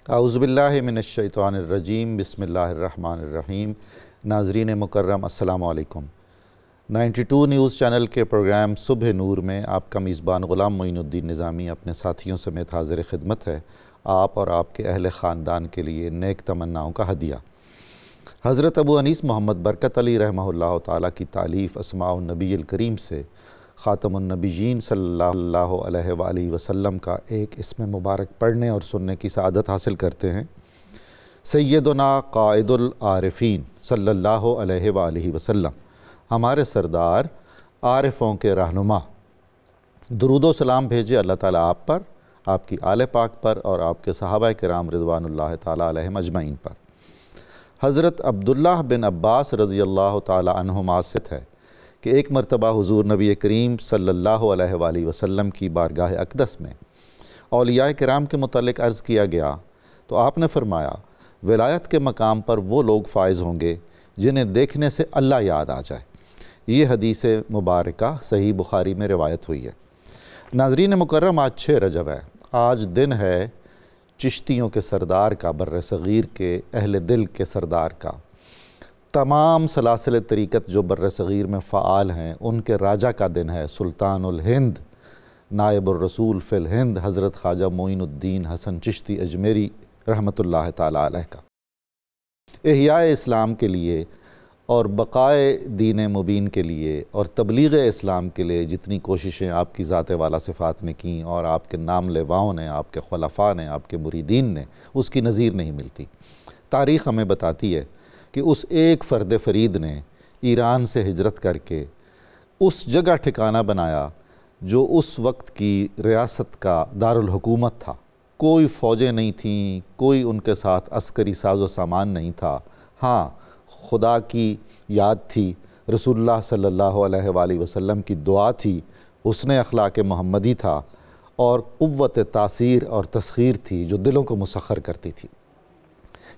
औज़ुबिल्लाहि मिनश्शैतानिर्रजीम बिस्मिल्लाहिर्रहमानिर्रहीम। नाज़रीन मुकर्रम अस्सलामु अलैकुम। 92 न्यूज़ चैनल के प्रोग्राम सुबह नूर में आपका मेज़बान ग़ुलाम मोइनुद्दीन निज़ामी अपने साथियों समेत हाज़िर ख़िदमत है। आप और आपके अहले ख़ानदान के लिए नेक तमन्नाओं का हदिया। हज़रत अबू अनीस मोहम्मद बरकत अली रहमहुल्लाह ताला की तालीफ़ अस्माउन नबील करीम से ख़ातमुन नबीयीन सल्लल्लाहु अलैहि वसल्लम का एक इसमें मुबारक पढ़ने और सुनने की सआदत हासिल करते हैं। सैयदुना क़ाइदुल आरिफ़ीन सल्लल्लाहु अलैहि वसल्लम, हमारे सरदार आरिफ़ों के रहनुमा, दुरूद सलाम भेजे अल्लाह ताला आप पर, आपकी आले पाक पर और आपके सहाबा किराम रिज़वानुल्लाह ताला अलैहिम अजमईन पर। हज़रत अब्दुल्लाह बिन अब्बास रज़ियल्लाहु ताला अन्हुमा से है कि एक मरतबा हुज़ूर नबी करीम सल्लल्लाहु अलैहि वसल्लम की बारगाह अक़दस में औलियाए किराम के मुतल्लिक़ अर्ज़ किया गया तो आपने फ़रमाया, विलायत के मकाम पर वो लोग फ़ाइज़ होंगे जिन्हें देखने से अल्लाह याद आ जाए। ये हदीस मुबारका सही बुखारी में रिवायत हुई है। नाज़रीन मुकर्रम, आज 6 रजब है। आज दिन है चिश्तियों के सरदार का, बर्र सग़ीर के अहले दिल के सरदार का। तमाम सलासिल तरीक़त जो बर्र सग़ीर में फ़आल हैं उनके राजा का दिन है। सुल्तानुल हिंद नायबुर रसूल फ़िल हिंद हज़रत ख्वाजा मोइनुद्दीन हसन चिश्ती अजमेरी रहमतुल्लाह ताला अलैह का। इहयाए इस्लाम के लिए और बक़ाए दीन मुबीन के लिए और तबलीग़ इस्लाम के लिए जितनी कोशिशें आपकी ज़ात वाला सिफ़ात ने की और आपके नाम लेवाओं ने, आपके खुलफ़ा ने, आपके मुरीदीन ने, उसकी नज़ीर नहीं मिलती। तारीख़ हमें बताती है कि उस एक फ़र्द फ़रीद ने ईरान से हिजरत करके उस जगह ठिकाना बनाया जो उस वक्त की रियासत का दारुल हुकूमत था। कोई फ़ौजें नहीं थीं, कोई उनके साथ अस्करी साजो सामान नहीं था। हाँ, खुदा की याद थी, रसूलुल्लाह सल्लल्लाहु अलैहि वसल्लम की दुआ थी, हुस्न अखलाक मोहम्मदी था और क़ुव्वत तासीर और तस्ख़ीर थी जो दिलों को मुसख़्ख़र करती थी।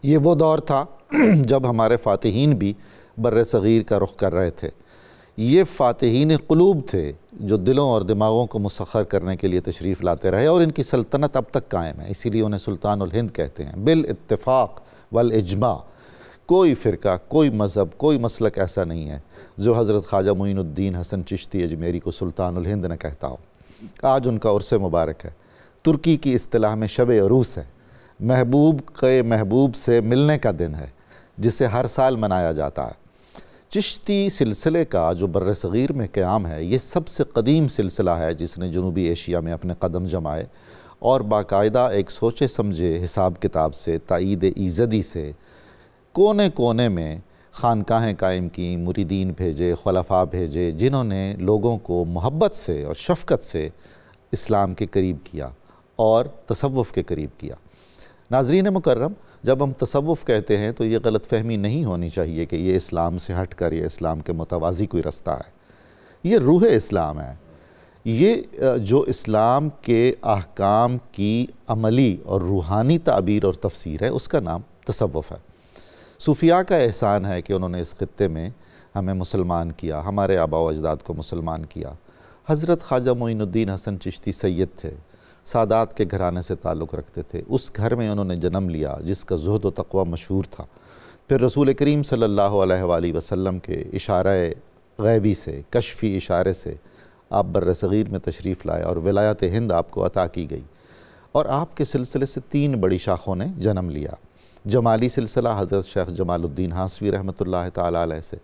ये वो दौर था जब हमारे फ़ातिहीन भी बर्र सग़ीर का रुख़ कर रहे थे। ये फ़ातिहीन क़ुलूब थे जो दिलों और दिमागों को मुसख़्ख़र करने के लिए तशरीफ़ लाते रहे और इनकी सल्तनत अब तक कायम है। इसीलिए उन्हें सुल्तानुल हिंद कहते हैं। बिल इत्तिफ़ाक़ वल इज्मा, कोई फ़िरका, कोई मज़हब, कोई मसलक ऐसा नहीं है जो हज़रत ख्वाजा मोइनुद्दीन हसन चिश्ती अजमेरी को सुल्तानुल हिंद न कहता हो। आज उनका उर्स मुबारक है। तुर्की की इस्तिलाह में शब अरूस है। महबूब के महबूब से मिलने का दिन है जिसे हर साल मनाया जाता है। चिश्ती सिलसिले का जो बर्र सग़ीर में क़याम है, ये सबसे क़दीम सिलसिला है जिसने जनूबी एशिया में अपने कदम जमाए और बाकायदा एक सोचे समझे हिसाब किताब से, ताईद ईज़दी से कोने कोने में खानकाहें कायम की, मुरीदीन भेजे, खुलफ़ा भेजे, जिन्होंने लोगों को मोहब्बत से और शफ़क़त से इस्लाम के करीब किया और तसव्वुफ़ के करीब किया। नाज़रीन मुकर्रम, जब हम तसव्वुफ़ कहते हैं तो ये गलत फ़हमी नहीं होनी चाहिए कि ये इस्लाम से हट कर ये इस्लाम के मुतवाज़ी कोई रास्ता है। ये रूह इस्लाम है। ये जो इस्लाम के अहकाम की अमली और रूहानी ताबीर और तफ़सीर है, उसका नाम तसव्वुफ़ है। सूफ़िया का एहसान है कि उन्होंने इस ख़ित्ते में हमें मुसलमान किया, हमारे आबा व अजदाद को मुसलमान किया। हज़रत ख्वाजा मोइनुद्दीन हसन चिश्ती सैयद थे, सादात के घराने से ताल्लुक़ रखते थे। उस घर में उन्होंने जन्म लिया जिसका ज़ुहद व तक़वा मशहूर था। फिर रसूल करीम सल्लल्लाहु अलैहि वसल्लम के इशारे ग़ैबी से, कशफ़ी इशारे से आप बर्र सग़ीर में तशरीफ़ लाए और विलायत हिंद आपको अता की गई और आपके सिलसिले से 3 बड़ी शाखों ने जन्म लिया। जमाली सिलसिला हज़रत शेख जमालुद्दीन हासवी रहमतुल्लाह ताला अलैह से,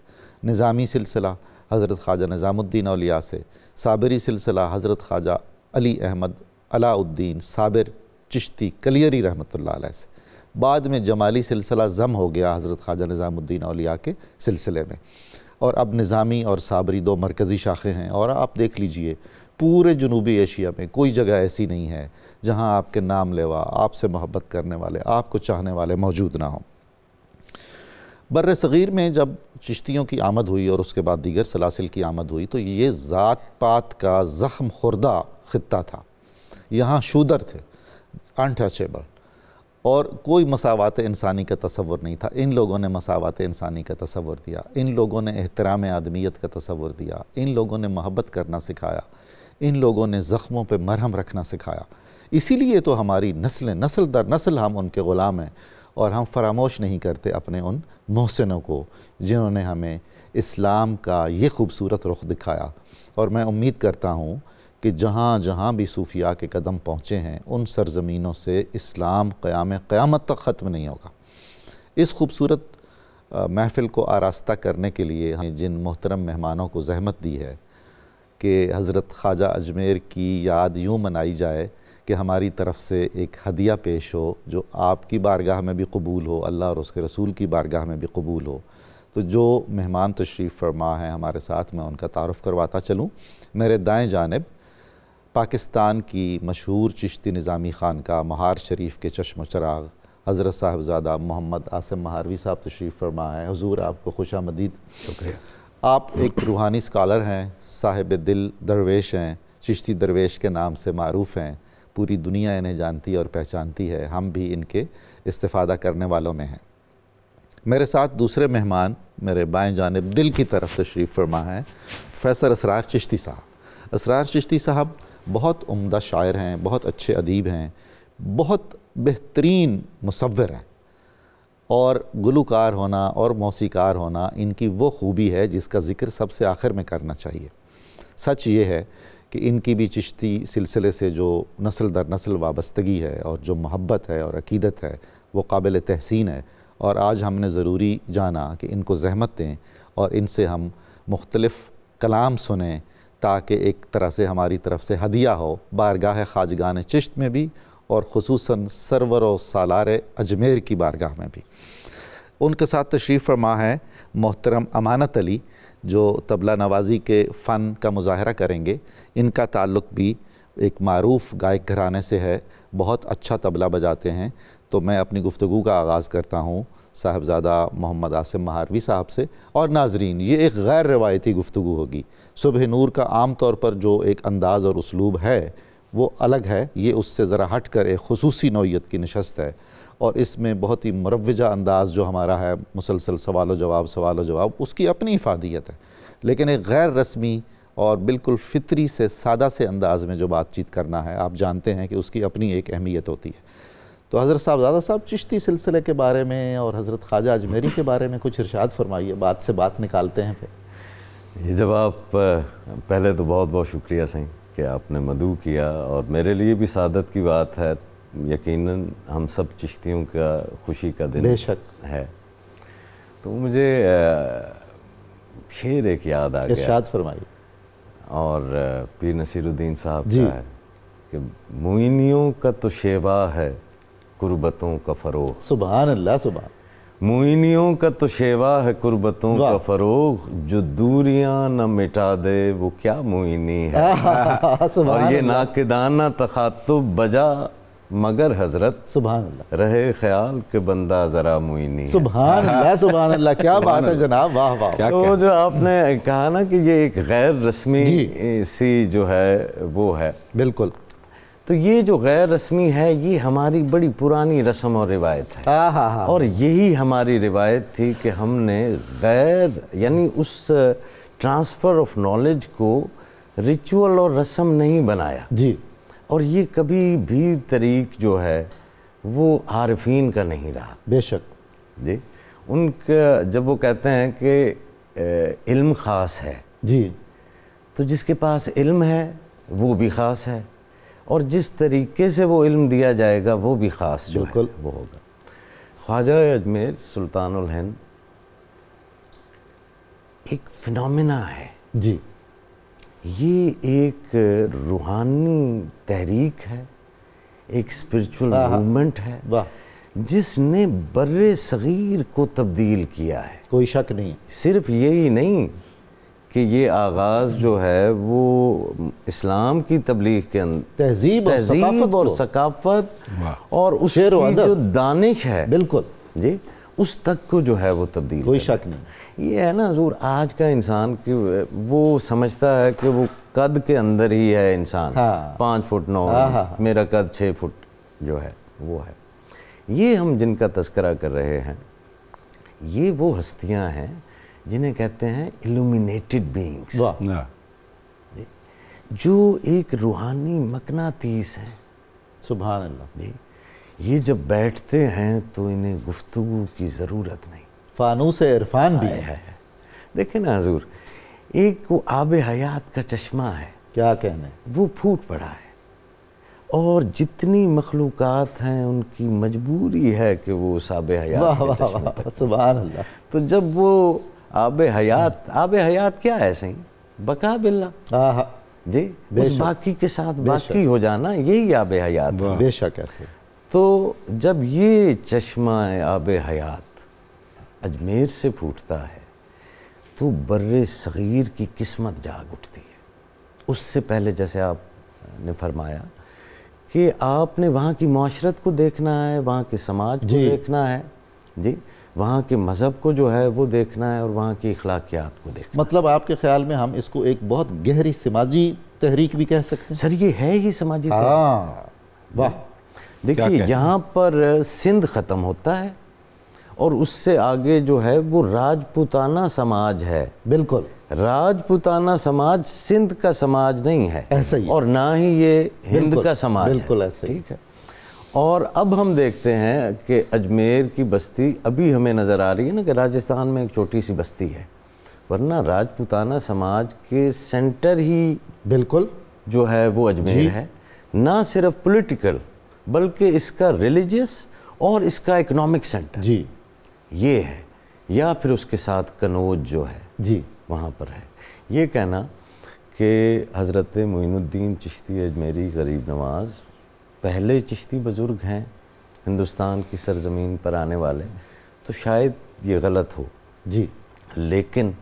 निज़ामी सिलसिला हज़रत ख्वाजा निज़ामुद्दीन औलिया से, साबिरी सिलसिला हज़रत ख्वाजा अली अहमद अलाउद्दीन साबिर चिश्ती कलियरी रहमतुल्लाह अलैह से। बाद में जमाली सिलसिला ज़म हो गया हज़रत ख्वाजा निज़ामुद्दीन औलिया के सिलसिले में और अब निज़ामी और साबरी 2 मरकज़ी शाखें हैं। और आप देख लीजिए, पूरे जनूबी एशिया में कोई जगह ऐसी नहीं है जहाँ आपके नाम लेवा, आपसे मोहब्बत करने वाले, आपको चाहने वाले मौजूद ना हों। बर्र सग़ीर में जब चिश्तियों की आमद हुई और उसके बाद दीगर सलासिल की आमद हुई तो ये ज़ात पात का ज़ख्म खुर्दा ख़ित्ता था। यहाँ शूदर थे, अनटचेबल, और कोई मसावात इंसानी का तसव्वुर नहीं था। इन लोगों ने मसावात इंसानी का तसव्वुर दिया, इन लोगों ने एहतराम आदमियत का तसव्वुर दिया, इन लोगों ने मोहब्बत करना सिखाया, इन लोगों ने ज़ख्मों पे मरहम रखना सिखाया, इसीलिए तो हमारी नस्लें नस्ल दर नस्ल हम उनके ग़ुलाम हैं, और हम फरामोश नहीं करते अपने उन मोहसिनों को जिन्होंने हमें इस्लाम का ये खूबसूरत रुख दिखाया। और मैं उम्मीद करता हूँ कि जहाँ जहाँ भी सूफिया के कदम पहुँचे हैं उन सरज़मीनों से इस्लाम क़यामत तक ख़त्म नहीं होगा। इस खूबसूरत महफ़िल को आरास्ता करने के लिए हमें जिन मोहतरम मेहमानों को ज़हमत दी है कि हज़रत ख्वाजा अजमेर की याद यूँ मनाई जाए कि हमारी तरफ़ से एक हदिया पेश हो जो आपकी बारगाह में भी कबूल हो, अल्लाह और उसके रसूल की बारगाह में भी कबूल हो। तो जो मेहमान तशरीफ़ फरमा हैं हमारे साथ, मैं उनका तारुफ़ करवाता चलूँ। मेरे दाएँ जानिब पाकिस्तान की मशहूर चिश्ती निज़ामी ख़ानक़ाह महार शरीफ के चश्म चराग़ हज़रत साहिबज़ादा मोहम्मद आसिम महारवी साहब तशरीफ़ फरमा है। हुज़ूर आपको खुशामदीद। शुक्रिया। आप एक रूहानी स्कॉलर हैं, साहिब दिल दरवेश हैं, चिश्ती दरवेश के नाम से मारूफ़ हैं, पूरी दुनिया इन्हें जानती और पहचानती है, हम भी इनके इस्तिफ़ादा करने वालों में हैं। मेरे साथ दूसरे मेहमान मेरे बाएं जानिब दिल की तरफ तशरीफ़ फरमा हैं प्रोफेसर असरार चिश्ती साहब। असरार चिश्ती साहब बहुत उम्दा शायर हैं, बहुत अच्छे अदीब हैं, बहुत बेहतरीन मुसव्विर हैं, और गुलूकार होना और मौसीकार होना इनकी वो खूबी है जिसका ज़िक्र सबसे आखिर में करना चाहिए। सच ये है कि इनकी भी चिश्ती सिलसिले से जो नस्ल दर नस्ल वाबस्तगी है और जो मोहब्बत है और अकीदत है वो काबिल तहसीन है। और आज हमने ज़रूरी जाना कि इनको ज़हमत दें और इनसे हम मुख्तलिफ़ कलाम सुनें ताकि एक तरह से हमारी तरफ से हदिया हो बारगाह ख़ाजगान चिश्त में भी और ख़ुसूसन सरवर व सालार अजमेर की बारगाह में भी। उनके साथ तशरीफ़ फरमा है मोहतरम अमानत अली जो तबला नवाज़ी के फ़न का मुज़ाहरा करेंगे। इनका ताल्लुक़ भी एक मारूफ़ गायक घराने से है, बहुत अच्छा तबला बजाते हैं। तो मैं अपनी गुफ्तगू का आगाज़ करता हूँ साहिबज़ादा मोहम्मद आसिम महारवी साहब से। और नाज़रीन, ये एक गैर रवायती गुफ्तगू होगी। सुबह नूर का आम तौर पर जो एक अंदाज़ और उसलूब है वो अलग है, ये उससे ज़रा हट कर एक ख़ुसूसी नौइयत की नशस्त है, और इसमें बहुत ही मुरव्वजा अंदाज़ जो हमारा है, मुसलसल सवाल व जवाब, उसकी अपनी इफ़ादियत है। लेकिन एक गैर रस्मी और बिल्कुल फ़ितरी से सादा से अंदाज़ में जो बातचीत करना है, आप जानते हैं कि उसकी अपनी एक अहमियत होती है। तो हज़रत साहिबज़ादा साहब चिश्ती सिलसिले के बारे में और हज़रत ख्वाजा अजमेरी के बारे में कुछ इरशाद फरमाइए, बात से बात निकालते हैं फिर। ये जब आप पहले तो बहुत बहुत शुक्रिया सही कि आपने मदऊ किया, और मेरे लिए भी सादत की बात है। यकीनन हम सब चिश्तियों का खुशी का दिन बेशक है। तो मुझे शेर एक याद आ गया, इरशाद फरमाइए। और पीर नसीरुद्दीन साहब का है कि मुइनियों का तो शेवा है कुर्बतों का फ़रोग़। सुभान अल्लाह, सुभान। मुइनियों का तो शेवा है कुर्बतों का फ़रोग़, जो दूरियां न मिटा दे वो क्या मुइनी है। और ये नाकिदाना तखातुब बजा मगर हजरत सुभान अल्लाह रहे ख्याल के बंदा ज़रा मुइनी। सुभान अल्लाह, सुभान अल्लाह, क्या बात है जनाब, वाह वाह। तो जो आपने कहा ना कि ये एक गैर रस्मी सी जो है वो है, बिल्कुल। तो ये जो गैर रस्मी है ये हमारी बड़ी पुरानी रस्म और रिवायत है। और यही हमारी रिवायत थी कि हमने गैर यानी उस ट्रांसफ़र ऑफ नॉलेज को रिचुअल और रस्म नहीं बनाया जी। और ये कभी भी तरीक़ जो है वो आरिफीन का नहीं रहा। बेशक जी। उनका जब वो कहते हैं कि इल्म ख़ास है जी, तो जिसके पास इल्म है वो भी ख़ास है, और जिस तरीके से वो इल्म दिया जाएगा वो भी ख़ास जो है वो होगा। ख्वाजा अजमेर सुल्तानुल हिंद एक फिनोमेना है जी। ये एक रूहानी तहरीक है, एक स्पिरिचुअल मूवमेंट है जिसने बर्रे सगीर को तब्दील किया है, कोई शक नहीं। सिर्फ यही नहीं कि ये आगाज़ जो है वो इस्लाम की तबलीग के अंदर तहज़ीब और सकाफ़त और उसकी जो दानिश है, बिल्कुल जी, उस तक को जो है वो तब्दील, कोई शक नहीं। ये है ना हुज़ूर, आज का इंसान कि वो समझता है कि वो कद के अंदर ही है इंसान। 5 फुट 9, मेरा कद 6 फुट जो है वो है। ये हम जिनका तज़किरा कर रहे हैं ये वो हस्तियां हैं जिन्हें कहते हैं इल्यूमिनेटेड बीइंग्स, जो एक रूहानी मकनातीस हैं, सुभान अल्लाह जी। ये जब बैठते हैं तो इन्हें गुफ्तगू की ज़रूरत नहीं। फानूस इरफान भी है। देखें ना हुजूर, एक वो आब हयात का चश्मा है, क्या कहने, वो फूट पड़ा है, और जितनी मखलूक़ात हैं उनकी मजबूरी है कि वो उस आब हयात के चश्मे तक। सुभान अल्लाह। तो जब वो आब हयात क्या है सही? बका बिल्ला जी, उस बाकी के साथ बाकी हो जाना, यही आब हयात है। बेशक ऐसे। तो जब ये चश्मा आब हयात अजमेर से फूटता है तो बर्रे सग़ीर की किस्मत जाग उठती है। उससे पहले जैसे आपने फरमाया कि आपने वहाँ की माशरत को देखना है, वहाँ के समाज को देखना है जी, वहाँ के मज़हब को जो है वो देखना है, और वहाँ की अखलाकियात को देखना। मतलब आपके ख्याल में हम इसको एक बहुत गहरी समाजी तहरीक भी कह सकते हैं? सर ये है ही समाजी तहरीक। वाह। देखिए यहाँ पर सिंध ख़त्म होता है और उससे आगे जो है वो राजपूताना समाज है। बिल्कुल, राजपूताना समाज सिंध का समाज नहीं है, ऐसा ही, और ना ही ये हिंद का समाज बिल्कुल है। ऐसा, ठीक है। और अब हम देखते हैं कि अजमेर की बस्ती अभी हमें नज़र आ रही है ना कि राजस्थान में एक छोटी सी बस्ती है, वरना राजपूताना समाज के सेंटर ही बिल्कुल जो है वो अजमेर है। ना सिर्फ पॉलिटिकल बल्कि इसका रिलीजियस और इसका इकोनॉमिक सेंटर जी ये है। या फिर उसके साथ कनौज जो है जी वहाँ पर है। ये कहना कि हज़रत मोइनुद्दीन चिश्ती अजमेरी गरीब नवाज़ पहले चिश्ती बुज़ुर्ग हैं हिंदुस्तान की सरज़मीन पर आने वाले, तो शायद ये गलत हो जी, लेकिन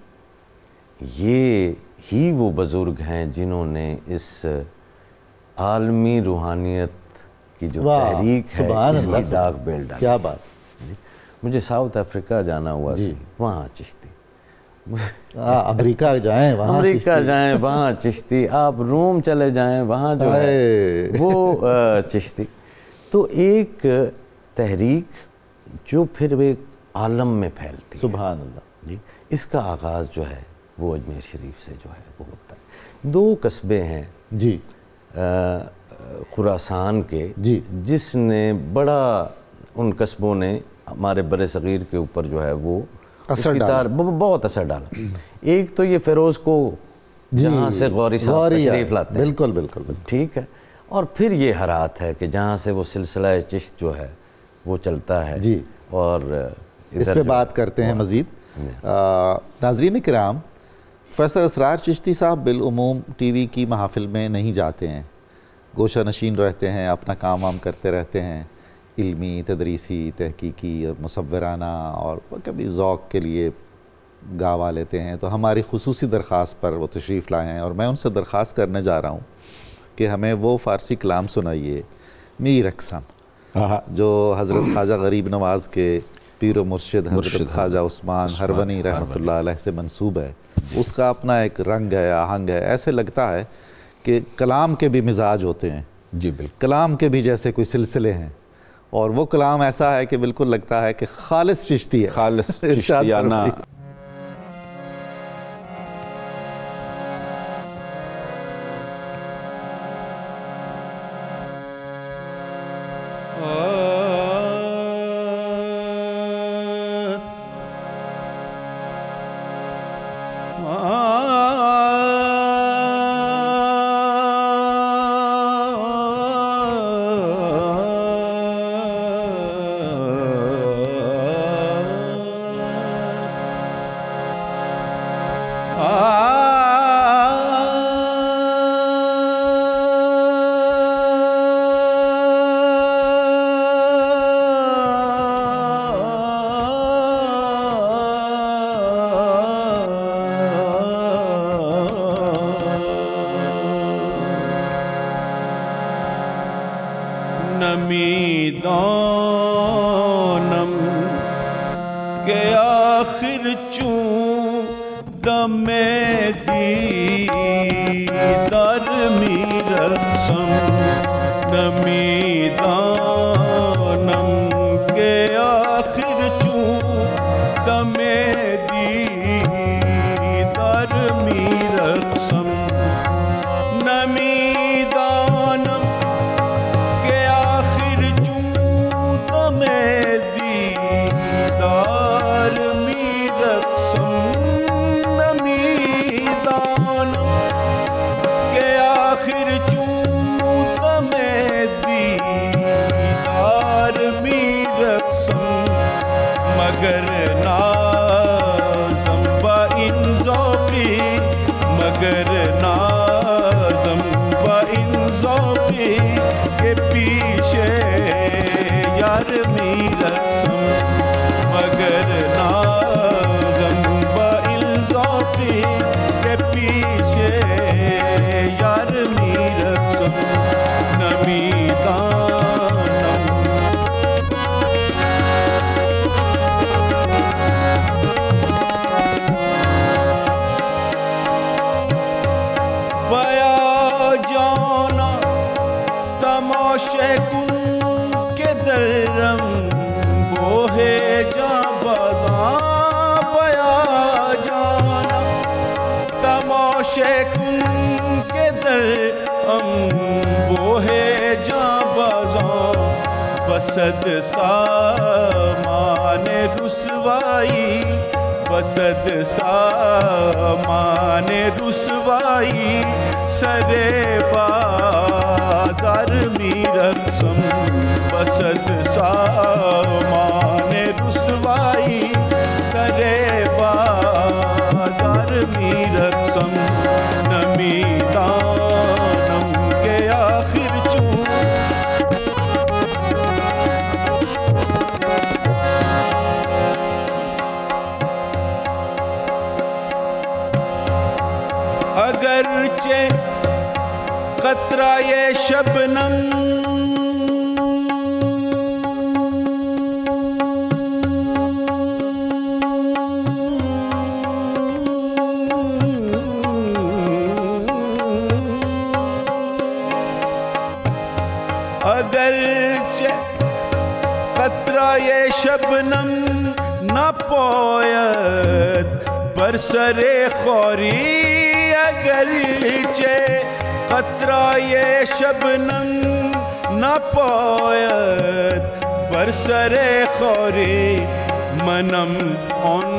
ये ही वो बुज़ुर्ग हैं जिन्होंने इस आलमी रूहानियत की जो तहरीक है इसकी दाग बेल डाली। क्या बात। मुझे साउथ अफ्रीका जाना हुआ सी, वहाँ चिश्ती। अमेरिका जाएं वहाँ अमेरिका जाएं वहाँ चिश्ती, आप रोम चले जाएं वहाँ जो है वो चिश्ती। तो एक तहरीक जो फिर एक आलम में फैलती है। सुभान अल्लाह जी। इसका आगाज़ जो है वो अजमेर शरीफ से जो है वो होता है। 2 कस्बे हैं जी खुरासान के जी, जिसने बड़ा, उन कस्बों ने हमारे बड़े सग़ीर के ऊपर जो है वो बहुत असर डाला। एक तो ये फ़िरोज़ को जहाँ से गौरी साहब तशरीफ़ लाते हैं, बिल्कुल बिल्कुल ठीक है, और फिर ये हरात है कि जहाँ से वो सिलसिला चिश्त जो है वो चलता है जी। और इस पे बात करते हैं मज़ीद। नाज़रीन किराम, प्रोफेसर असरार चिश्ती साहब बिलउमूम टीवी की महफ़िल में नहीं जाते हैं, गोशा नशीन रहते हैं, अपना काम वाम करते रहते हैं, इल्मी, तदरीसी, तहकीकी और मुसव्वराना, और कभी ज़ौक़ के लिए गावा लेते हैं। तो हमारी खुसूसी दरख्वास्त पर वो तशरीफ़ लाए हैं और मैं उनसे दरख्वास्त करने जा रहा हूँ कि हमें वो फ़ारसी कलाम सुनाइए मीर अक़सम, जो हज़रत ख्वाजा गरीब नवाज़ के पीर व मुर्शिद हज़रत ख्वाजा उस्मान हरवनी रहमतुल्लाह अलैह से मंसूब है। उसका अपना एक रंग है, आहंग है। ऐसे लगता है कि कलाम के भी मिजाज होते हैं जी, बिल्कुल, कलाम के भी जैसे कोई सिलसिले हैं, और वो कलाम ऐसा है कि बिल्कुल लगता है कि खालिस चिश्ती है, खालिस चिश्तियाना। नमीदानम के आखिर चूं दमे दी दर मीर अक़सम, नमीदानम के आखिर चूं दमे दी दर मीर अक़सम, नमीदानम के शेकुन के दर बोहे जाबाज़ों बसद सामाने रुसवाई बसद सामाने रुसवाई सरे बाज़ार में रक़्सम बसद सामाने रुसवाई सरे बाज़ार में रक़्सम नमी दानम के आखिर चूं अगरचे कतरा ये शबनम अगरचे कतरा ये शबनम न पोयत बरसरे खोरी अगरचे कतरा ये शबनम न पोयत बरसरे खोरी मनम उन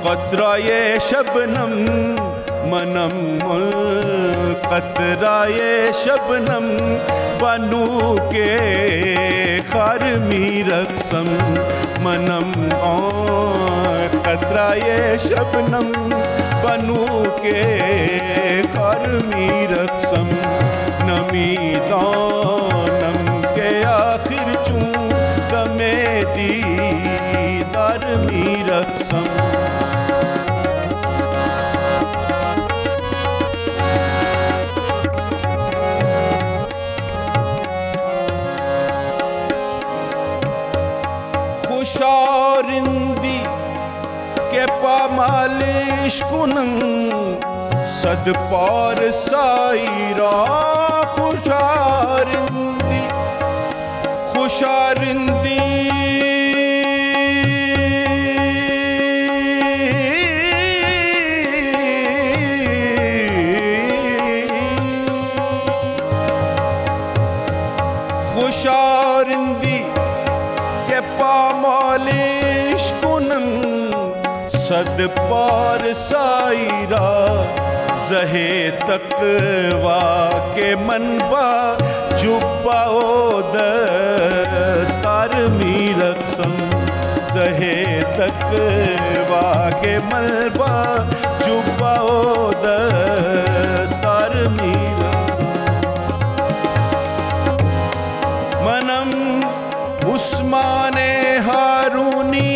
कतरा ये शबनम मनम उन कतरा ये शबनम बनू के खार में रक़्सम मनम कतरा ये शबनम बनू के खार में रक़्सम नमी दानम के आखिर चूं गमे दीदार में रक़्सम खुशारिंदी के पामालिश कुनम सद पार साईरा खुशारिंदी खुशारिंदी खुशारिंदी के पामालिश कुनम सद पार साईरा जहे तकवा के मनबा जुब्बाओ दस्तार में रक़्सम जहे तकवा के मनबा जुब्बाओ दस्तार में मनम उस्माने हारूनी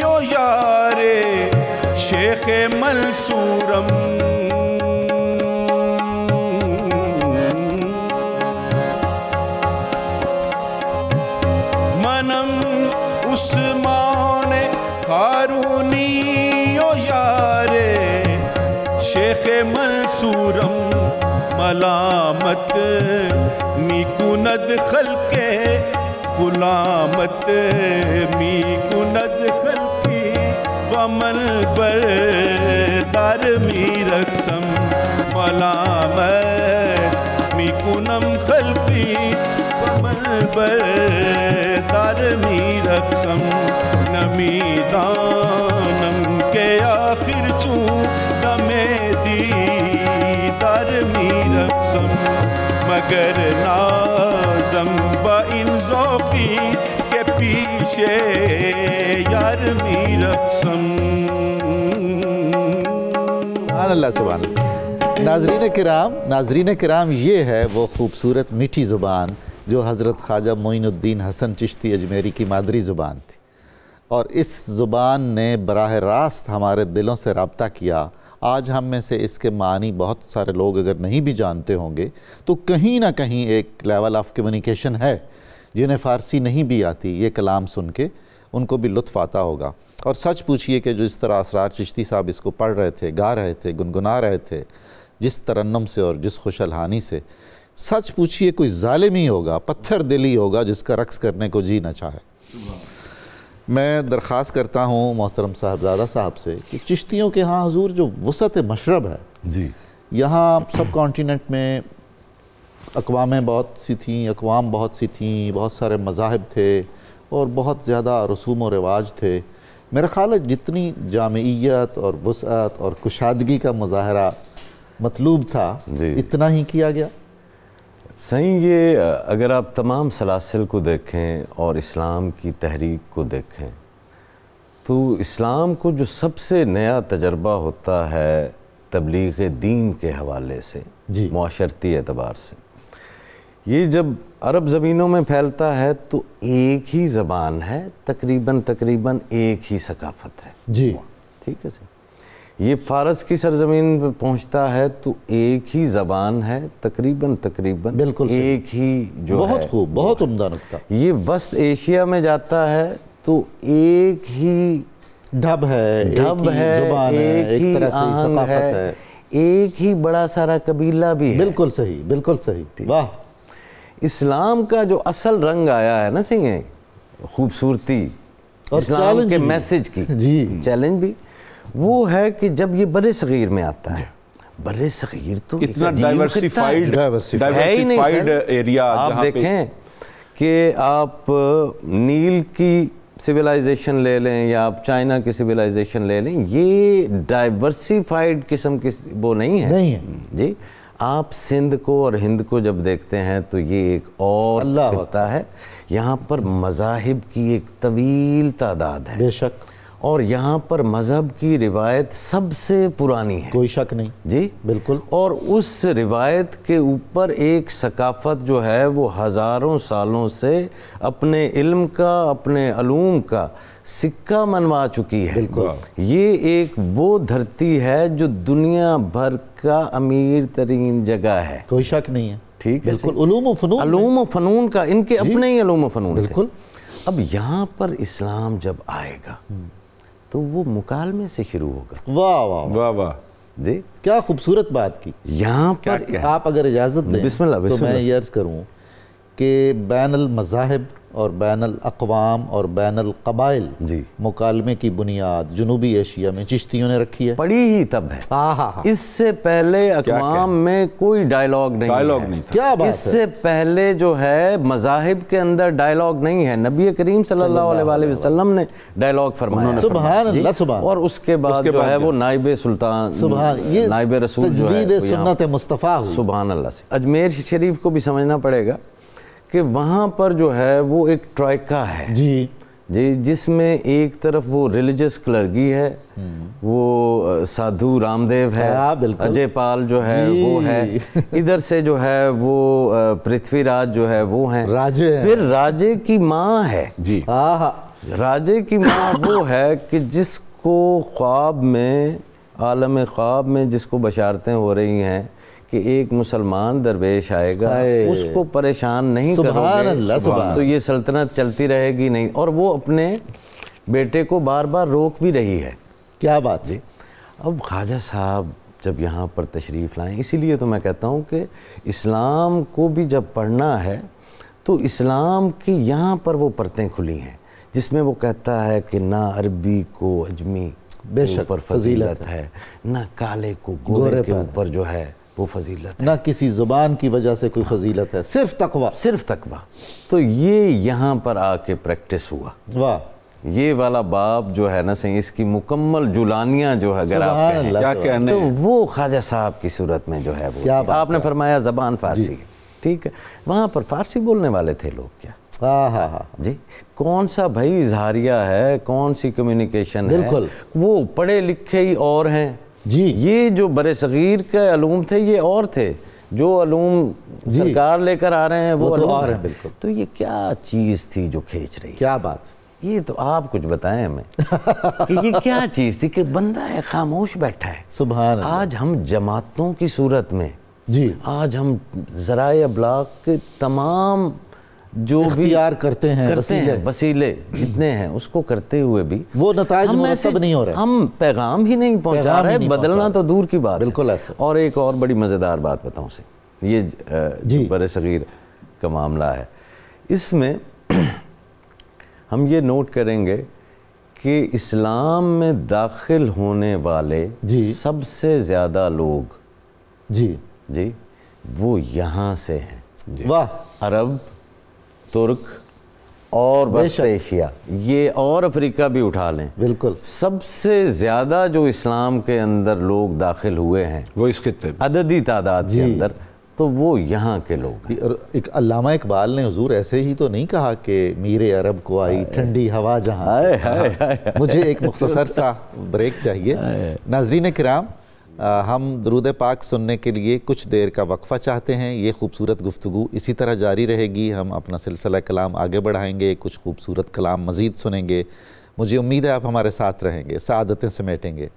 ओ यारे शेख मंसूरम मनम उस्माने हारूनी ओ यारे शेख मंसूरम मलामत मी कुनद खलके गुलामत मी कुनद खलकी वमल बरदार मी रक़्सम मलामत मी कुनम खलकी वमल बरदार मी रक़्सम नमी दानम के आखिर चूं गमे दीदार मी रक़्सम मगर नाज़म बा इन ज़ौक़ी के पीछे यार मी रक़्सम। सुभान अल्लाह सुभान अल्लाह। नाज़रीन किराम ये है वो ख़ूबसूरत मीठी ज़ुबान जो हज़रत ख्वाजा मोइनुद्दीन हसन चिश्ती अजमेरी की मादरी ज़ुबान थी और इस ज़ुबान ने बराह रास्त हमारे दिलों से रब्ता किया। आज हम में से इसके मानी बहुत सारे लोग अगर नहीं भी जानते होंगे तो कहीं ना कहीं एक लेवल ऑफ कम्युनिकेशन है। जिन्हें फ़ारसी नहीं भी आती ये कलाम सुन के उनको भी लुत्फ़ आता होगा। और सच पूछिए कि जो इस तरह असरार चिश्ती साहब इसको पढ़ रहे थे, गा रहे थे, गुनगुना रहे थे, जिस तरन्नुम से और जिस खुशलहानी से, सच पूछिए कोई ज़ालिम ही होगा, पत्थर दिल ही होगा जिसका रक़्स करने को जी न चाहे। मैं दरख्वास्त करता हूँ मोहतरम साहबज़ादा साहब से कि चिश्तियों के यहाँ हुजूर जो वसअत मशरब है जी। यहाँ सब कॉन्टिनेंट में अक़वामें बहुत सी थीं, अक़वाम बहुत सी थीं, बहुत सारे मज़ाहिब थे और बहुत ज़्यादा रसूम व रिवाज थे। मेरा ख़्याल है जितनी जामियत और वसअत और कुशादगी का मुज़ाहरा मतलूब था इतना ही किया गया। सही, ये अगर आप तमाम सलासिल को देखें और इस्लाम की तहरीक को देखें तो इस्लाम को जो सबसे नया तजर्बा होता है तबलीग दीन के हवाले से, मुआशरती एतबार से, ये जब अरब ज़मीनों में फैलता है तो एक ही ज़बान है, तकरीबन एक ही सकाफ़त है। जी, ठीक है सर। ये फ़ारस की सरज़मीन पर पहुंचता है तो एक ही ज़बान है, तकरीबन बिल्कुल एक ही जो बहुत है। खूब, बहुत उम्दा नुक्ता। ये वस्त एशिया में जाता है तो एक ही ढब है, एक ही आहंग है, एक ही बड़ा सारा कबीला भी है। बिल्कुल सही, बिल्कुल सही। वाह। इस्लाम का जो असल रंग आया है ना सिंह, खूबसूरती और इस्लाम के मैसेज की, जी, चैलेंज भी वो है कि जब ये बरे सगीर में आता है, बरे सगीर तो इतना डाइवर्सिफाइड एरिया, आप देखें कि आप नील की सिविलाइजेशन ले लें या आप चाइना की सिविलाइजेशन ले लें, ये डाइवर्सिफाइड किस्म की वो नहीं है जी। आप सिंध को और हिंद को जब देखते हैं तो ये एक और खित्ता है। यहाँ पर मज़ाहिब की एक तवील तादाद है, बेशक, और यहाँ पर मज़हब की रिवायत सबसे पुरानी है, कोई शक नहीं जी, बिल्कुल। और उस रिवायत के ऊपर एक सकाफ़त जो है वो हज़ारों सालों से अपने इल्म का, अपने अलूम का सिक्का मनवा चुकी है। ये एक वो धरती है जो दुनिया भर का अमीर तरीन जगह है, कोई शक नहीं है। ठीक है, बिल्कुल। उलूम व फ़नून का इनके अपने ही उलूम व फ़नून, बिल्कुल। अब यहाँ पर इस्लाम जब आएगा तो वो मुकालमे से शुरू होगा। वाह वाह वाह वाह जी, क्या खूबसूरत बात की। यहाँ पर आप अगर इजाज़त दें बिस्मिल्लाह, तो मैं ये अर्ज़ करूँ कि बैनुल मज़ाहिब और बैनुल अक़वाम और बैनुल क़बाइल जी मुकालमे की बुनियाद जनूबी एशिया में चिश्तियों ने रखी है। पड़ी ही तब है। इससे पहले अक़वाम में कोई डायलॉग नहीं था। क्या बात है। इससे पहले जो है मज़ाहिब के अंदर डायलॉग नहीं है। नबी करीम सल्लल्लाहु अलैहि वसल्लम ने डायलॉग फरमाया, सुभान अल्लाह, सुभान। और उसके बाद जो है वो नाइब सुल्तान, ये नाइब रसूल जो है सुन्नत मुस्तफ़ा हुई। सुभान अल्लाह से अजमेर शरीफ को भी समझना पड़ेगा कि वहाँ पर जो है वो एक ट्राइका है जी, जिसमें एक तरफ वो रिलीजियस क्लर्गी है, वो साधु रामदेव है, अजय पाल जो है वो है, इधर से जो है वो पृथ्वीराज जो है वो हैं राजे, फिर राजे की माँ है जी, राजे की माँ वो है कि जिसको ख्वाब में, आलम ख्वाब में जिसको बशारतें हो रही हैं कि एक मुसलमान दरवेश आएगा, उसको परेशान नहीं करोगे तो ये सल्तनत चलती रहेगी नहीं, और वो अपने बेटे को बार बार रोक भी रही है। क्या बात जी। अब ख्वाजा साहब जब यहाँ पर तशरीफ़ लाएं, इसीलिए तो मैं कहता हूँ कि इस्लाम को भी जब पढ़ना है तो इस्लाम की यहाँ पर वो परतें खुली हैं जिसमें वो कहता है कि ना अरबी को अजमी के ऊपर फजीलत है, ना काले को गोरे के ऊपर जो है वो फजीलत है, ना किसी ज़ुबान की वजह से कोई फजीलत है, सिर्फ तकवा, सिर्फ तकवा। तो ये यहाँ पर आके प्रैक्टिस हुआ। वाह। ये वाला बाब जो है ना सही, इसकी मुकम्मल जुलानियाँ जो है अगर आप कहें क्या कहने, तो वो ख्वाजा साहब की सूरत में जो है वो आपने फरमाया ज़बान फ़ारसी, ठीक है, वहाँ पर फ़ारसी बोलने वाले थे लोग क्या? हाँ जी, कौन सा भाई इजहारिया है, कौन सी कम्युनिकेशन है, वो पढ़े लिखे ही और हैं जी। ये जो बरे सगीर के अलूम थे ये और थे, जो अलूम सरकार लेकर आ रहे हैं वो तो और हैं। बिल्कुल। तो ये क्या चीज़ थी जो खींच रही? क्या बात, ये तो आप कुछ बताएं हमें कि ये क्या चीज़ थी कि बंदा है खामोश बैठा है। सुभान। आज हम जमातों की सूरत में जी, आज हम ज़राए अबलाग के तमाम जो भी करते हैं वसीले जितने हैं उसको करते हुए भी वो नताइज मुरतब नहीं हो रहे, हम पैगाम ही नहीं पहुंचा रहे, बदलना तो दूर की बात। बिल्कुल ऐसा। और एक और बड़ी मज़ेदार बात बताऊं से, ये जो बरे सगीर का मामला है, इसमें हम ये नोट करेंगे कि इस्लाम में दाखिल होने वाले जी सबसे ज़्यादा लोग जी वो यहाँ से हैं। वाह। अरब, तुर्क और वस्त एशिया, ये और अफ्रीका भी उठा लें, बिल्कुल सबसे ज़्यादा जो इस्लाम के अंदर लोग दाखिल हुए हैं वो इस खित्ते में अददी तादाद के अंदर, तो वो यहाँ के लोग हैं। एक अल्लामा इकबाल ने हुजूर ऐसे ही तो नहीं कहा कि मीरे अरब को आई ठंडी हवा जहाँ से। मुझे एक मुख्तसर सा ब्रेक चाहिए। नाज़रीन किराम, हम दुरूद पाक सुनने के लिए कुछ देर का वक्फ़ा चाहते हैं। ये खूबसूरत गुफ्तगू इसी तरह जारी रहेगी। हम अपना सिलसिला कलाम आगे बढ़ाएंगे, कुछ खूबसूरत कलाम मज़ीद सुनेंगे। मुझे उम्मीद है आप हमारे साथ रहेंगे, सआदतें समेटेंगे।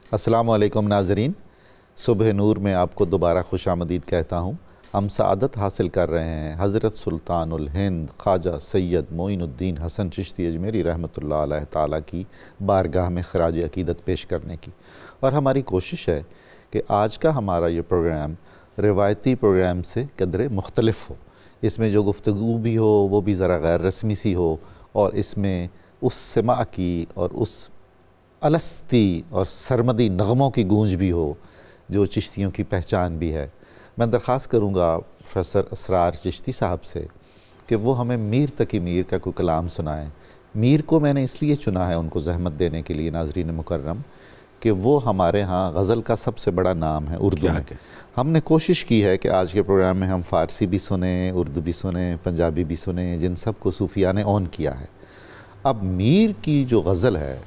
अस्सलामुअलैकुम नाज़रीन, सुबह नूर में आपको दोबारा खुशामदीद कहता हूँ। हम सआदत हासिल कर रहे हैं हज़रत सुल्तानुल हिंद ख्वाजा सैयद मोइनुद्दीन हसन चिश्ती अजमेरी रहमतुल्लाह अलैह ताला की बारगाह में खराज अक़ीदत पेश करने की, और हमारी कोशिश है कि आज का हमारा ये प्रोग्राम रिवायती प्रोग्राम से कदरे मुख्तलिफ हो। इसमें जो गुफ्तगू भी हो वो भी ज़रा गैर रस्मी सी हो, और इसमें उस सिमा की और उस अलस्ती और सरमदी नग़मों की गूंज भी हो जो चिश्तियों की पहचान भी है। मैं दरख्वास्त करूँगा प्रोफेसर असरार चिश्ती साहब से कि वो हमें मीर तकी मीर का कोई कलाम सुनाएं। मीर को मैंने इसलिए चुना है उनको जहमत देने के लिए नाज़रीन मुकर्रम कि वो हमारे यहाँ गज़ल का सबसे बड़ा नाम है उर्दू में। हमने कोशिश की है कि आज के प्रोग्राम में हम फ़ारसी भी सुने, उर्दू भी सुने, पंजाबी भी सुने, जिन सब को सूफिया ने ऑन किया है। अब मीर की जो गज़ल है,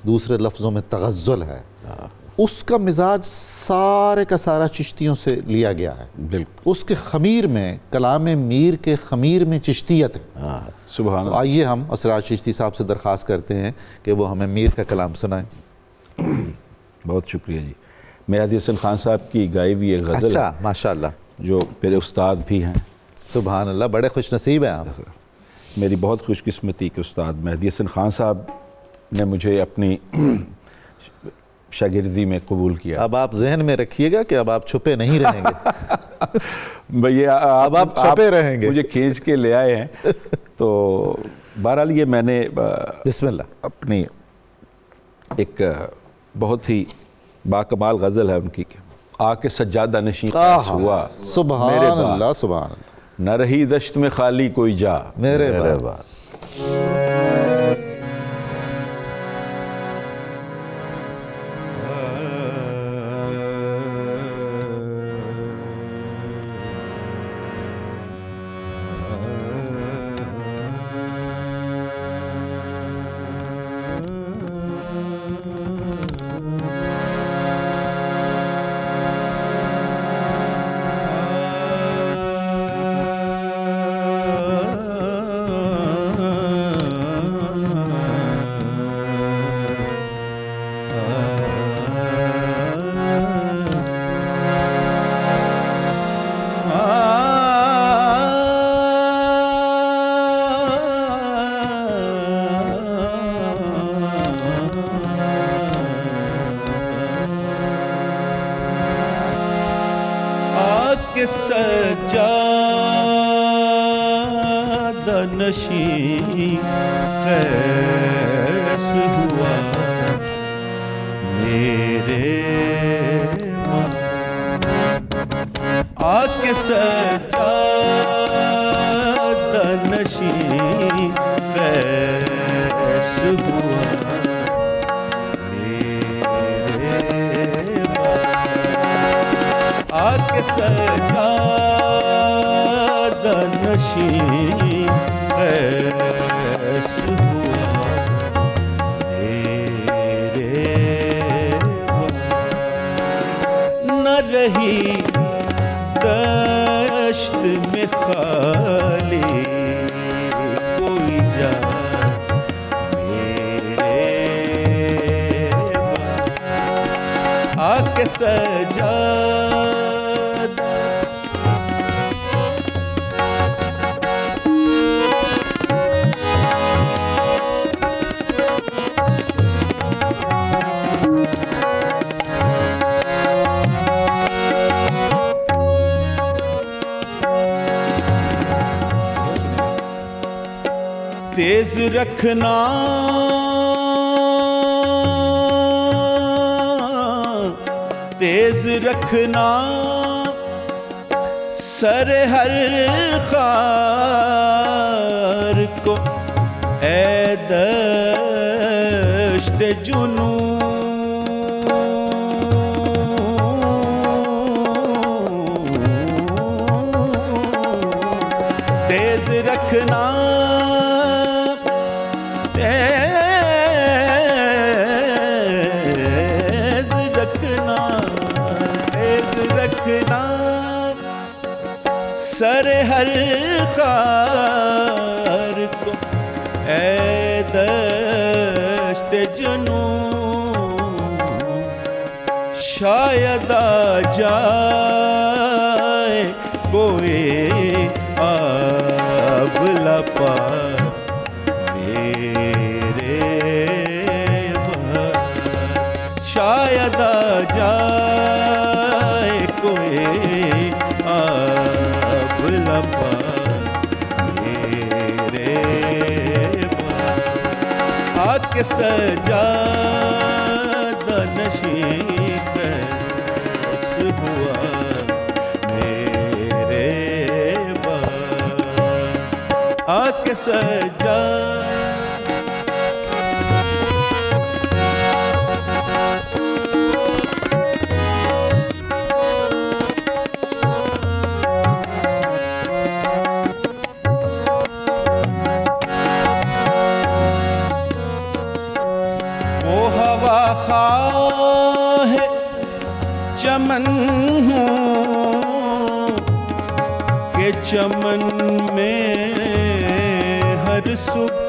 दूसरे लफ्ज़ों में तगज़्ज़ुल है, उसका मिजाज सारे का सारा चिश्तियों से लिया गया है। बिल्कुल उसके ख़मीर में, कलाम मीर के ख़मीर में चिश्तियत है। सुभान तो आइए हम असरार चिश्ती साहब से दरख्वास्त करते हैं कि वो हमें मीर का कलाम सुनाएं। बहुत शुक्रिया जी। मेहदी हसन खान साहब की गाई हुई एक गज़ल, अच्छा माशाअल्लाह, जो मेरे उस्ताद भी हैं। सुभान अल्लाह, बड़े खुश नसीब हैं आप। मेरी बहुत खुशकिस्मती कि उस्ताद मेहदी हसन खान साहब ने मुझे अपनी शागिर्दी में कबूल किया। अब आप जहन में रखिएगा कि अब आप छुपे नहीं रहेंगे। भैया अब आप छुपे रहेंगे, मुझे खींच के ले आए हैं। तो बहरहाल ये मैंने बिस्मिल्लाह अपनी एक बहुत ही बाकमाल गज़ल है उनकी, आके सज्जादा नशीं हुआ सुभान अल्लाह सुभान अल्लाह, न रही दश्त में खाली कोई जा मेरे बात। तेज रखना तेज रखना सर हर खार को ए दश्त जुनू तेज रखना तेज रखना तेज रखना सर हर खार को ए दश्त जुनू शायद आ जाए कोई आबला पा मेरे शायद आ जाए कोई आबला पा मेरे आके सजादा नशीं कैस हुआ मेरे आके सजा वो हवा ख़्वाह चमन हूँ के चमन में हर सुबह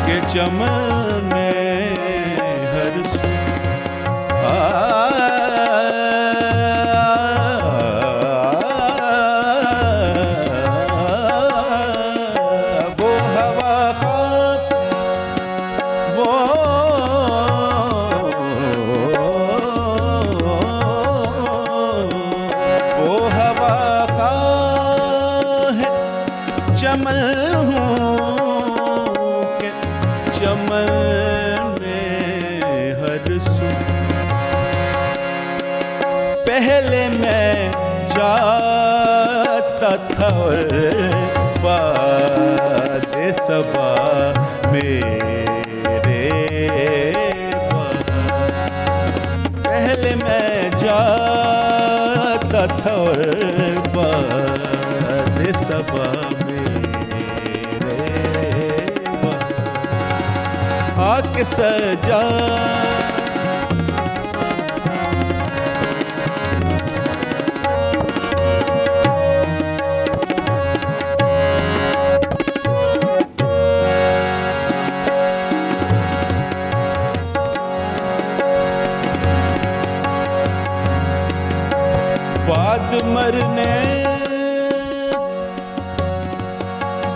के चमन में हर वो हवा ख़्वाब वो हवा ख़्वाह चमन हूँ के चमन में हर पहले मैं जाता था बाद सबा मेरे पहले मैं जाता था बाद सबा आके सजा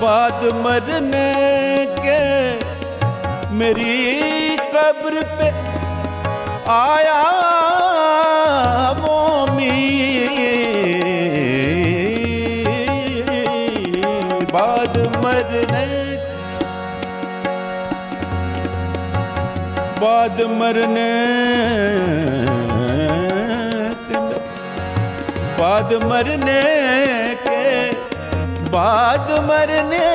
बाद मरने के मेरी कब्र पे आया वो बाद मरने बाद मरने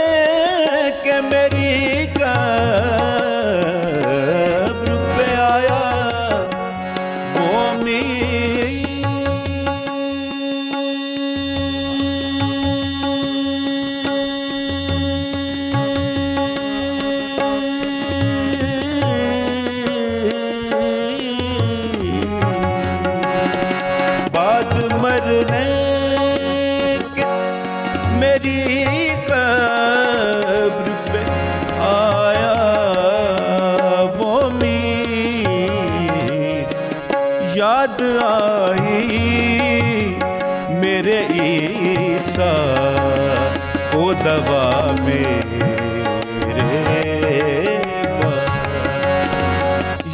के मेरी कब्र पे आया वो बाद मरने मेरी कब्र पे आया वो मीर याद आई मेरे ईसा को दवा मेरे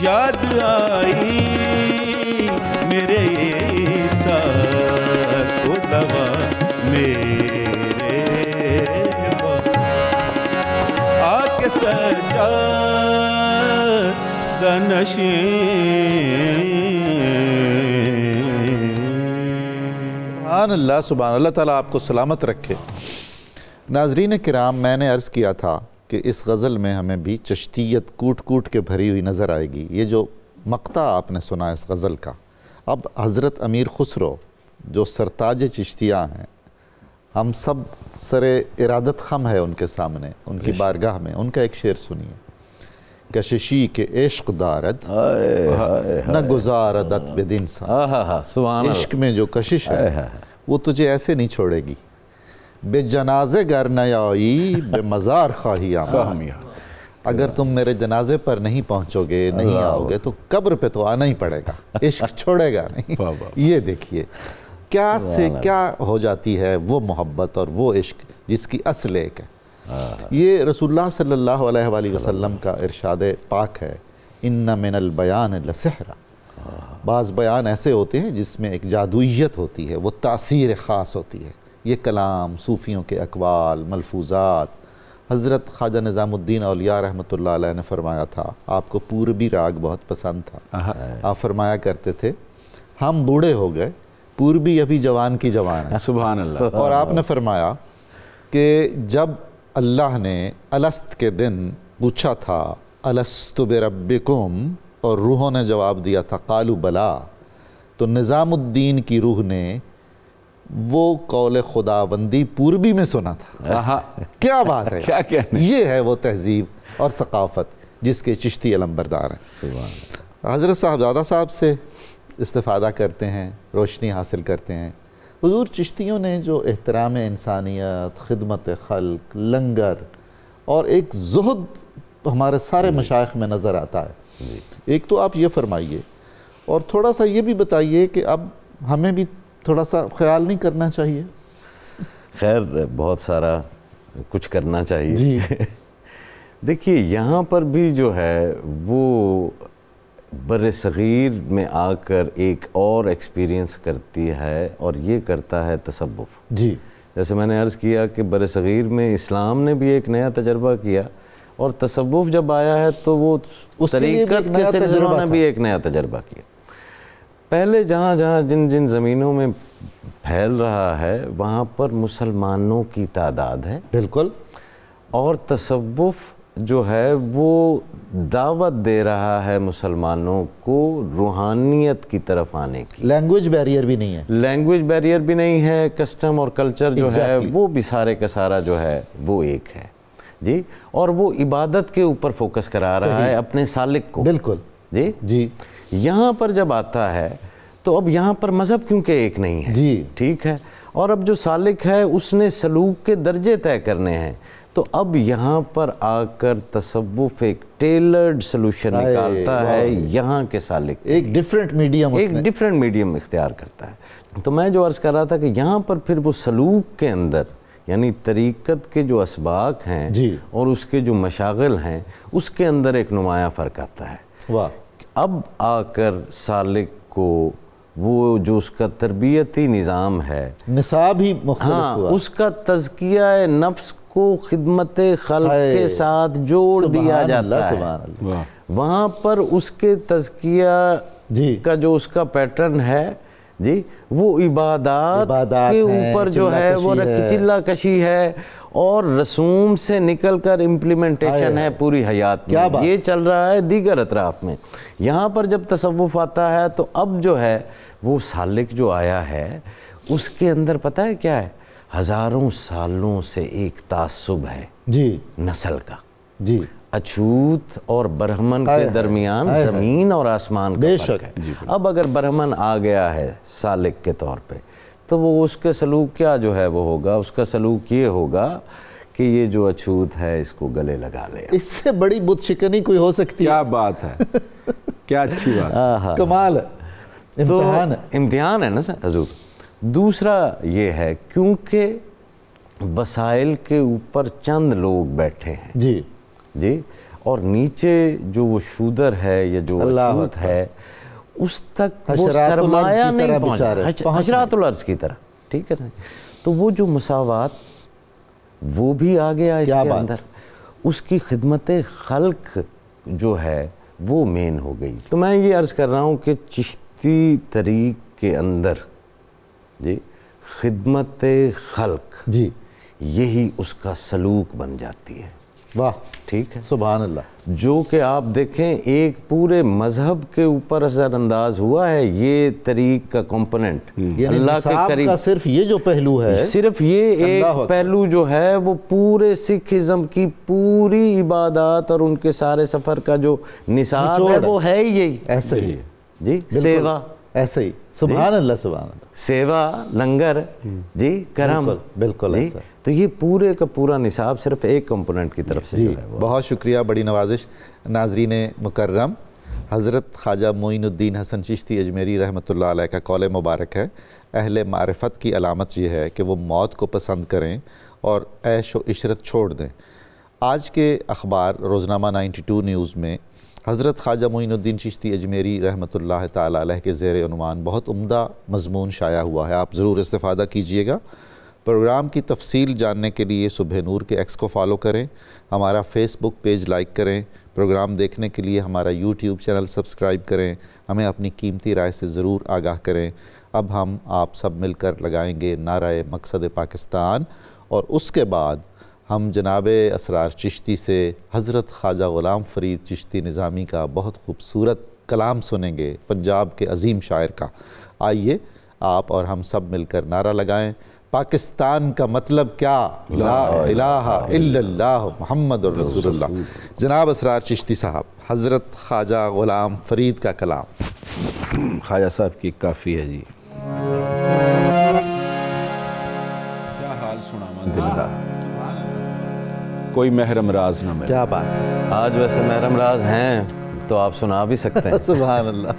याद आई मेरे ईसा को दवा मेरे अल्लाह सुभान अल्लाह ताला आपको सलामत रखे। नाजरीन किराम, मैंने अर्ज़ किया था कि इस गज़ल में हमें भी चश्तियत कूट कूट के भरी हुई नज़र आएगी। ये जो मक़ता आपने सुना इस गज़ल का, अब हज़रत अमीर खुसरो जो सरताज चिश्तिया हैं, हम सब सरे इरादत खम है उनके सामने, उनकी बारगाह में। उनका एक शेर सुनिए। कशिशी के इश्क दारद न गुजारदत बेदिन सा, इश्क में जो कशिश है वो तुझे ऐसे नहीं छोड़ेगी। बे जनाजे गर न आई बे मज़ार ख़ाही आमद, अगर तुम मेरे जनाजे पर नहीं पहुंचोगे, नहीं आओगे तो कब्र पे तो आना ही पड़ेगा, इश्क छोड़ेगा नहीं। ये देखिए क्या से क्या हो जाती है वो मोहब्बत और वो इश्क जिसकी असल एक है। ये रसूलुल्लाह सल्लल्लाहु अलैहि वसल्लम का इरशाद पाक है, इन्ना मिनल बयान लसिहरा। बाज़ बयान ऐसे होते हैं जिसमें एक जादुइयत होती है, वो तासीर ख़ास होती है। ये कलाम, सूफ़ियों के अक़वाल, मलफूज़ात। हज़रत ख्वाजा निज़ामुद्दीन औलिया रहमतुल्लाह अलैह ने फरमाया था, आपको पूर्वी राग बहुत पसंद था। आप फरमाया करते थे, हम बूढ़े हो गए, पूर्वी अभी जवान की जवान है। सुभान अल्लाह। और आपने फरमाया कि जब अल्लाह ने अलस्त के दिन पूछा था अलस्तु बिरब्बिकुम, और रूहों ने जवाब दिया था कालू बला, तो निज़ामुद्दीन की रूह ने वो कौल खुदाबंदी पूर्वी में सुना था। क्या बात है, क्या कहने। ये है वो तहजीब और सकाफ़त जिसके चिश्ती अलंबरदार हैं। हज़रत साहबज़ादा साहब से इस्तिफ़ादा करते हैं, रोशनी हासिल करते हैं। हुज़ूर चिश्तियों ने जो एहतराम इंसानियत, खिदमत खल्क, लंगर और एक ज़ुहद हमारे सारे मशाइख में नज़र आता है। एक तो आप ये फरमाइए, और थोड़ा सा ये भी बताइए कि अब हमें भी थोड़ा सा ख्याल नहीं करना चाहिए? खैर, बहुत सारा कुछ करना चाहिए जी। देखिए, यहाँ पर भी जो है वो बर सग़ीर में आकर एक और एक्सपीरियंस करती है, और ये करता है तसव्वुफ़। जी। जैसे मैंने अर्ज़ किया कि बर सग़ीर में इस्लाम ने भी एक नया तजर्बा किया, और तसव्वुफ़ जब आया है तो वो तरीक़त के सिलसिलों ने भी एक नया तजर्बा किया। पहले जहाँ जहाँ जिन जिन ज़मीनों में फैल रहा है वहाँ पर मुसलमानों की तादाद है, बिल्कुल, और तसव्वुफ़ जो है वो दावत दे रहा है मुसलमानों को रूहानियत की तरफ आने की। लैंग्वेज बैरियर भी नहीं है, लैंग्वेज बैरियर भी नहीं है, कस्टम और कल्चर जो है वो भी सारे का सारा जो है वो एक है जी, और वो इबादत के ऊपर फोकस करा रहा है अपने सालिक को। बिल्कुल जी जी। यहाँ पर जब आता है तो अब यहाँ पर मज़हब क्योंकि एक नहीं है जी, ठीक है, और अब जो सालिक है उसने सलूक के दर्जे तय करने हैं, तो अब यहाँ पर आकर तसव्वुफ़ एक टेलर्ड सोल्यूशन निकालता है यहाँ के सालिक, एक डिफरेंट मीडियम, एक डिफरेंट मीडियम इख्तियार करता है। तो मैं जो अर्ज़ कर रहा था कि यहाँ पर फिर वो सलूक के अंदर, यानी तरीक़त के जो असबाक हैं जी, और उसके जो मशागिल हैं, उसके अंदर एक नुमाया फ़र्क आता है। वाह। अब आकर सालिक को वो जो उसका तरबियती निज़ाम है, निसाब ही मुख्तलिफ हुआ, उसका तज़किया नफ्स को खिदमत खल्क़ के साथ जोड़ दिया जाता है। वहाँ पर उसके तज़किया का जो उसका पैटर्न है जी, वो इबादत के ऊपर जो है वो चिल्ला कशी है, और रसूम से निकलकर इम्प्लीमेंटेशन है पूरी हयात में। ये चल रहा है दीगर अतराफ़ में। यहाँ पर जब तसव्वुफ़ आता है तो अब जो है वो सालिक जो आया है उसके अंदर पता है क्या है, हज़ारों सालों से एक तासुब है जी, नस्ल का जी, अछूत और ब्रह्मन के दरमियान ज़मीन और आसमान का फ़र्क है। अब अगर ब्रह्मन आ गया है सालिक के तौर पे, तो वो उसके सलूक क्या जो है वो होगा, उसका सलूक ये होगा कि ये जो अछूत है इसको गले लगा ले। इससे बड़ी बुत शिकनी कोई हो सकती है? क्या बात है, क्या अच्छी बात, कमाल है, इम्तिहान है, इम्तिहान है ना हजूर। दूसरा ये है क्योंकि वसाइल के ऊपर चंद लोग बैठे हैं जी जी, और नीचे जो वो शूदर है या जो अछूत है उस तक वो सरमाया नहीं पहुंचा, हशरातुल अर्ज़ की तरह, ठीक है ना। तो वो जो मुसावात वो भी आ गया इसके अंदर, उसकी खिदमत खल्क जो है वो मेन हो गई। तो मैं ये अर्ज़ कर रहा हूँ कि चिश्ती तरीक़ के अंदर जी खिदमत खल्क जी यही उसका सलूक बन जाती है। वाह, ठीक है, सुभान अल्लाह। जो कि आप देखें एक पूरे मजहब के ऊपर असरअंदाज हुआ है ये तरीक़ का कंपोनेंट। अल्लाह के करीब का सिर्फ ये जो पहलू है, सिर्फ ये एक पहलू जो है वो पूरे सिखिज़म की पूरी इबादत और उनके सारे सफ़र का जो निसाब है वो है ही यही। ऐसे ही जी, सेवा ऐसे ही, सुभान अल्लाह, सुभान अल्लाह, सेवा, लंगर जी, करम, बिल्कुल ऐसा। तो ये पूरे का पूरा निसाब सिर्फ एक कंपोनेंट की तरफ से जी, जो है वो। बहुत शुक्रिया, बड़ी नवाजिश। नाज़रीन मुकर्रम, हज़रत ख्वाजा मोइनुद्दीन हसन चिश्ती अजमेरी रहमतुल्लाह अलैह का कौल मुबारक है, अहले मारिफत की अलामत ये है कि वो मौत को पसंद करें और ऐश व इशरत छोड़ दें। आज के अखबार रोज़नामा 92 न्यूज़ में हज़रत ख्वाजा मोइनुद्दीन चिश्ती अजमेरी रहमतुल्लाह ताला अलैह के ज़ेर उन्वान बहुत उम्दा मज़मून शाया हुआ है, आप ज़रूर इस्तेफ़ादा कीजिएगा। प्रोग्राम की तफसील जानने के लिए सुबह नूर के एक्स को फॉलो करें, हमारा फेसबुक पेज लाइक करें, प्रोग्राम देखने के लिए हमारा यूट्यूब चैनल सब्सक्राइब करें, हमें अपनी कीमती राय से ज़रूर आगाह करें। अब हम आप सब मिलकर लगाएंगे नाराए मकसद पाकिस्तान और उसके बाद हम जनाब असरार चिश्ती से हज़रत ख्वाजा ग़ुलाम फ़रीद चिश्ती निज़ामी का बहुत खूबसूरत कलाम सुनेंगे, पंजाब के अज़ीम शायर का। आइए आप और हम सब मिलकर नारा लगाएं, पाकिस्तान का मतलब क्या, ला इलाहा इल्लल्लाह मुहम्मदुर रसूलुल्लाह। जनाब असरार चिश्ती साहब, हज़रत ख्वाजा ग़ुलाम फ़रीद का कलाम। ख्वाजा साहब की काफ़ी है जी। क्या हाल सुनावा दिल का, कोई महरम राज ना मिले। क्या बात है, आज वैसे महरम राज हैं तो आप सुना भी सकते हैं। सुभान अल्लाह।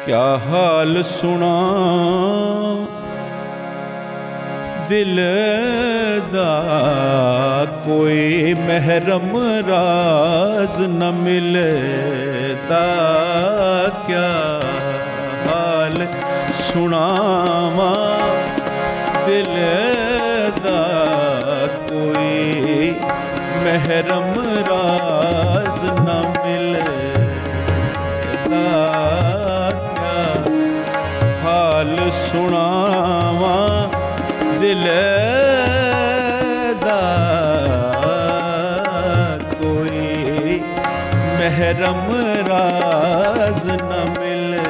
क्या हाल सुना दिल दा, कोई महरम राज न मिलता। क्या हाल सुनावा दिल दा, कोई महरम राज न मिलता। हाल सुनावा दिल दा, कोई महरम राज न मिले।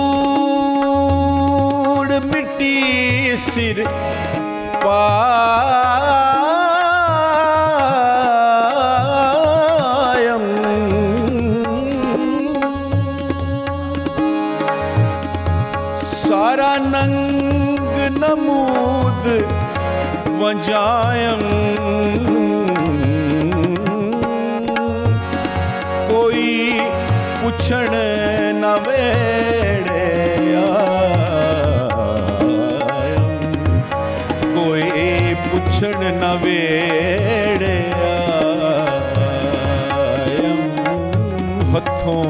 धूड़ मिट्टी सिर पायम, सारा नंग नमूद वजायम। कोई पुछण न वेड़े आयम, कोई पुछण न वेड़े आयम। हथों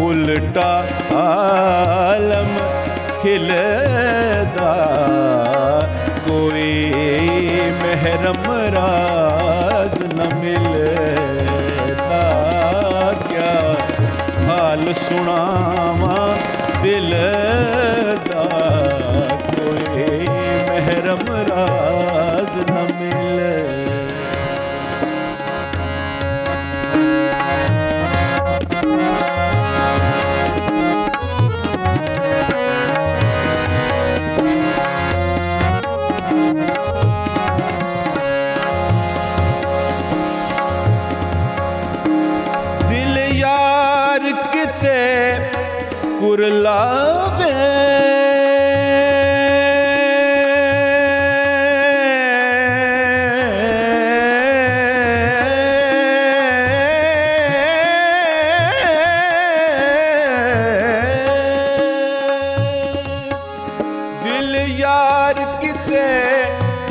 उल्टा आलम खिलदा, कोई महरम राज न मिलता। क्या हाल सुनावा दिल दा, कोई महरम राज न मिले। दिल यार किते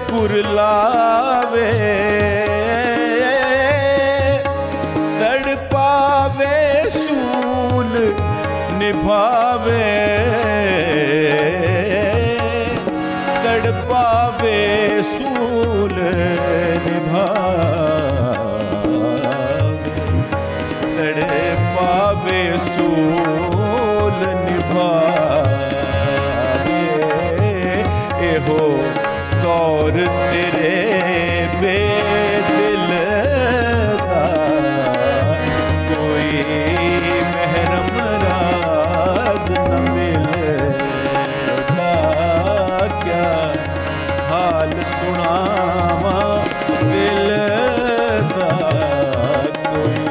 कुरलावे, तड़पावे सूल निभावे, तड़पावे सूल निभावे, तड़पावे सूल निभावे। एहो तौर तेरे बेदिल दा, कोई महरम राज न मिलता, क्या हाल सुनावा दिल दा, कोई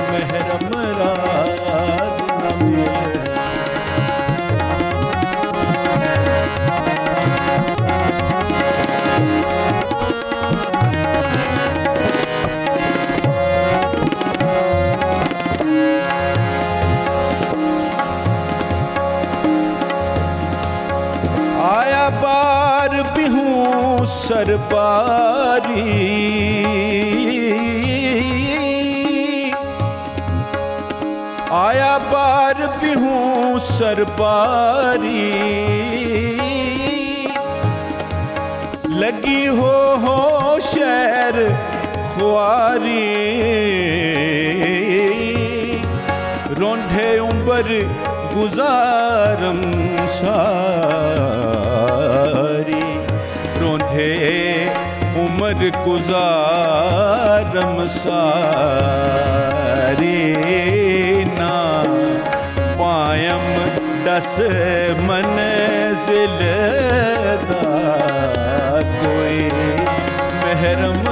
महरम राज न मिलता। आया बार बिहूं सरबारी, आया बार बिहूं सरबारी, लगी हो शहर ख्वारी, रोंढे उम्बर गुजारम सारी, रोंधे उमर गुजारम सारी, ना पायम दस मंजिल दा, कोई महरम